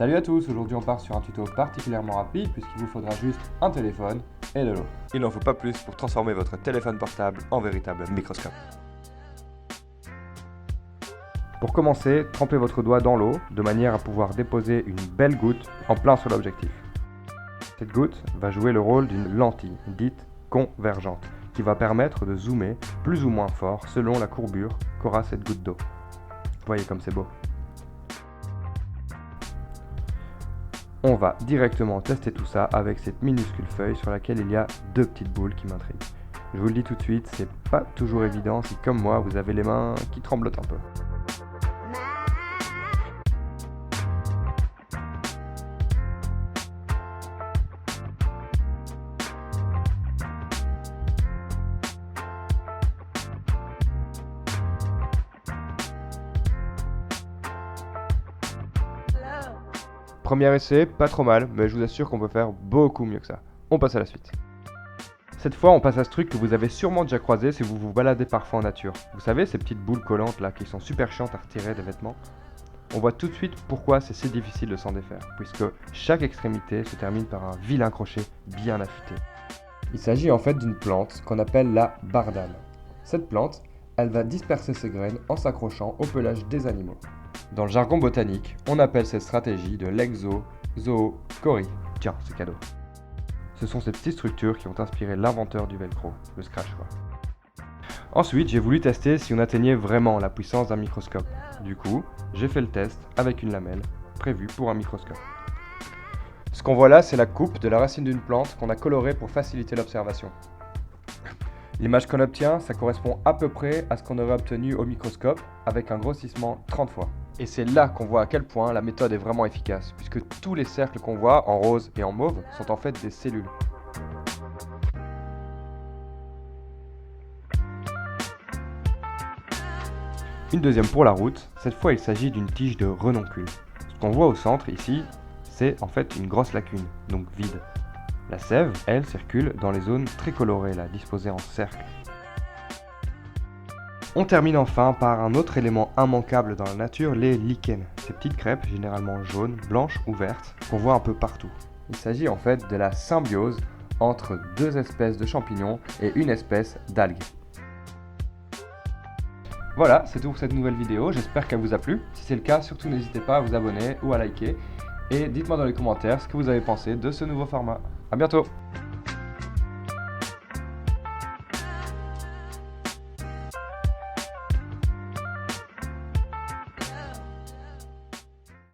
Salut à tous, aujourd'hui on part sur un tuto particulièrement rapide puisqu'il vous faudra juste un téléphone et de l'eau. Il n'en faut pas plus pour transformer votre téléphone portable en véritable microscope. Pour commencer, trempez votre doigt dans l'eau de manière à pouvoir déposer une belle goutte en plein sur l'objectif. Cette goutte va jouer le rôle d'une lentille dite convergente qui va permettre de zoomer plus ou moins fort selon la courbure qu'aura cette goutte d'eau. Voyez comme c'est beau. On va directement tester tout ça avec cette minuscule feuille sur laquelle il y a deux petites boules qui m'intriguent. Je vous le dis tout de suite, c'est pas toujours évident si comme moi vous avez les mains qui tremblotent un peu. Premier essai, pas trop mal, mais je vous assure qu'on peut faire beaucoup mieux que ça. On passe à la suite. Cette fois, on passe à ce truc que vous avez sûrement déjà croisé si vous vous baladez parfois en nature. Vous savez, ces petites boules collantes là qui sont super chiantes à retirer des vêtements. On voit tout de suite pourquoi c'est si difficile de s'en défaire, puisque chaque extrémité se termine par un vilain crochet bien affûté. Il s'agit en fait d'une plante qu'on appelle la bardane. Cette plante, elle va disperser ses graines en s'accrochant au pelage des animaux. Dans le jargon botanique, on appelle cette stratégie de l'exozoochorie. Tiens, c'est cadeau. Ce sont ces petites structures qui ont inspiré l'inventeur du velcro, le scratch quoi. Ensuite, j'ai voulu tester si on atteignait vraiment la puissance d'un microscope. Du coup, j'ai fait le test avec une lamelle prévue pour un microscope. Ce qu'on voit là, c'est la coupe de la racine d'une plante qu'on a colorée pour faciliter l'observation. L'image qu'on obtient, ça correspond à peu près à ce qu'on aurait obtenu au microscope avec un grossissement 30 fois. Et c'est là qu'on voit à quel point la méthode est vraiment efficace, puisque tous les cercles qu'on voit en rose et en mauve sont en fait des cellules. Une deuxième pour la route, cette fois il s'agit d'une tige de renoncule. Ce qu'on voit au centre ici, c'est en fait une grosse lacune, donc vide. La sève, elle, circule dans les zones très colorées, là, disposées en cercle. On termine enfin par un autre élément immanquable dans la nature, les lichens. Ces petites crêpes, généralement jaunes, blanches ou vertes, qu'on voit un peu partout. Il s'agit en fait de la symbiose entre deux espèces de champignons et une espèce d'algue. Voilà, c'est tout pour cette nouvelle vidéo, j'espère qu'elle vous a plu. Si c'est le cas, surtout n'hésitez pas à vous abonner ou à liker. Et dites-moi dans les commentaires ce que vous avez pensé de ce nouveau format. A bientôt!